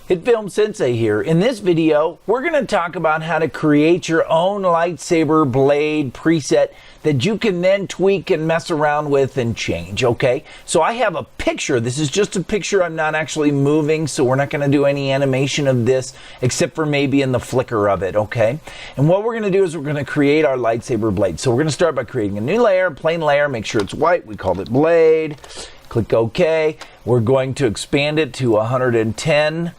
HitFilm Sensei here. In this video, we're going to talk about how to create your own lightsaber blade preset that you can then tweak and mess around with and change, okay? So I have a picture. This is just a picture. I'm not actually moving, so we're not going to do any animation of this except for maybe in the flicker of it, okay? And what we're going to do is we're going to create our lightsaber blade. So we're going to start by creating a new layer, plain layer, make sure it's white. We called it blade. Click OK. We're going to expand it to 110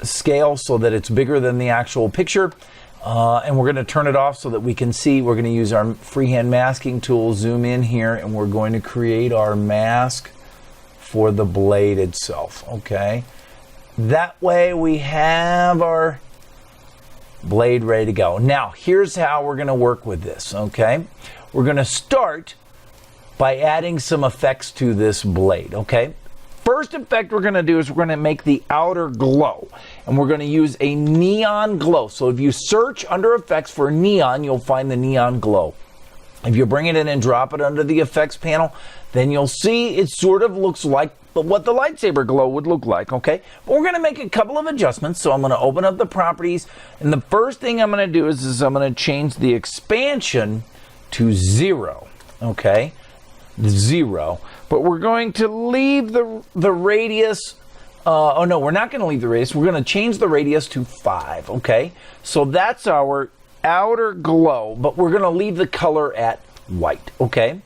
scale so that it's bigger than the actual picture. And we're going to turn it off so that we can see. We're going to use our freehand masking tool, zoom in here, and we're going to create our mask for the blade itself, okay? That way we have our blade ready to go. Now, here's how we're going to work with this, okay? We're going to start by adding some effects to this blade, okay? First effect we're going to do is we're going to make the outer glow, and we're going to use a neon glow. So if you search under effects for neon, you'll find the neon glow. If you bring it in and drop it under the effects panel, then you'll see it sort of looks like what the lightsaber glow would look like, okay? But we're going to make a couple of adjustments. So I'm going to open up the properties, and the first thing I'm going to do is I'm going to change the expansion to 0, okay? 0, but we're going to leave the radius. Oh no, we're not going to leave the radius. We're going to change the radius to 5. Okay, so that's our outer glow, but we're going to leave the color at white. Okay,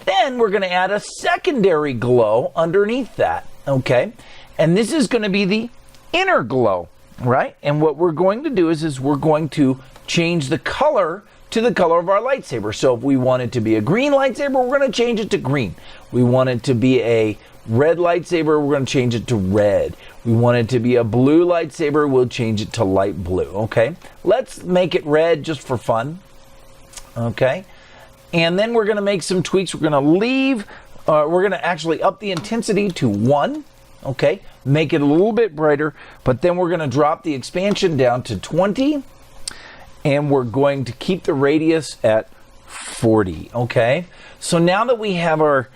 then we're going to add a secondary glow underneath that. Okay, and this is going to be the inner glow, right? And what we're going to do is we're going to change the color to the color of our lightsaber. So if we want it to be a green lightsaber, we're going to change it to green. We want it to be a red lightsaber, we're going to change it to red. We want it to be a blue lightsaber, we'll change it to light blue, okay? Let's make it red just for fun, okay? And then we're going to make some tweaks. We're going to actually up the intensity to 1, okay? Make it a little bit brighter, but then we're going to drop the expansion down to 20. And we're going to keep the radius at 40, okay? So now that we have our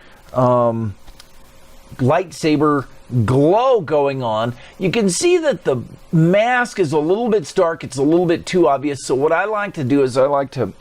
lightsaber glow going on, you can see that the mask is a little bit stark. It's a little bit too obvious. So what I like to do is I like to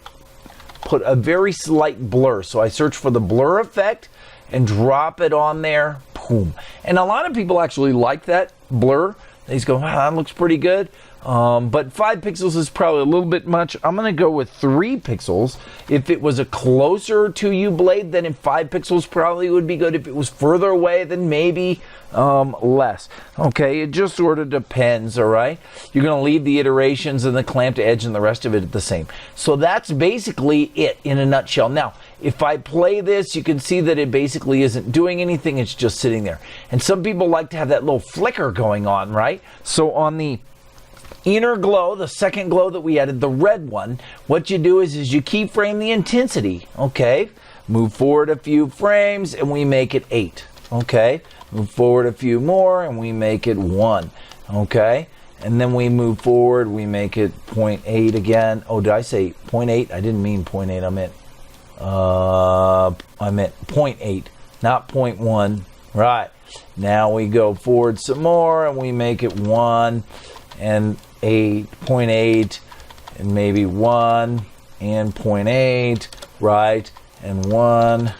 put a very slight blur. So I search for the blur effect and drop it on there. Boom. And a lot of people actually like that blur. They just go, wow, that looks pretty good. But 5 pixels is probably a little bit much. I'm going to go with 3 pixels. If it was a closer to you blade, then 5 pixels probably would be good. If it was further away, then maybe less. Okay, it just sort of depends, all right? You're going to leave the iterations and the clamped edge and the rest of it the same. So that's basically it in a nutshell. Now, if I play this, you can see that it basically isn't doing anything. It's just sitting there. And some people like to have that little flicker going on, right? So on the inner glow, the second glow that we added, the red one, what you do is you keyframe the intensity, okay? Move forward a few frames and we make it 8, okay? Move forward a few more and we make it 1, okay? And then we move forward, we make it 0.8 again. Oh, did I say 0.8? I didn't mean 0.8, I meant 0.8, not 0.1. Right, now we go forward some more and we make it 1 and 0.8 and maybe 1 and 0.8, right, and 1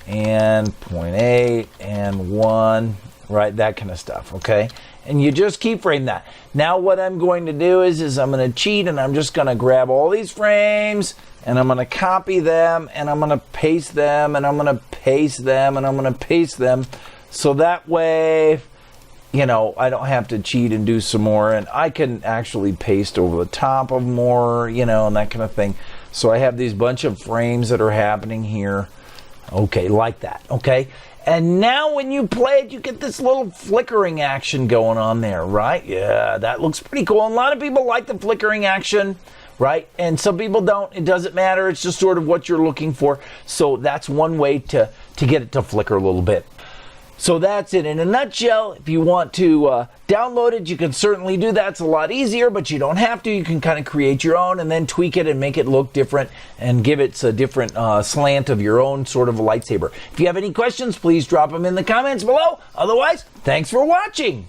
and 0.8 and 1, right, that kind of stuff, okay? And you just keyframe that. Now what I'm going to do is I'm going to cheat, and I'm just going to grab all these frames and I'm going to copy them and I'm going to paste them and I'm going to paste them and I'm going to paste them, so that way, you know, I don't have to cheat and do some more, and I can actually paste over the top of more, you know, and that kind of thing. So I have these bunch of frames that are happening here. Okay, like that, okay? And now when you play it, you get this little flickering action going on there, right? Yeah, that looks pretty cool. And a lot of people like the flickering action, right? And some people don't. It doesn't matter. It's just sort of what you're looking for. So that's one way to get it to flicker a little bit. So that's it in a nutshell. If you want to download it, you can certainly do that. It's a lot easier, but you don't have to. You can kind of create your own and then tweak it and make it look different and give it a different slant of your own sort of a lightsaber. If you have any questions, please drop them in the comments below. Otherwise, thanks for watching.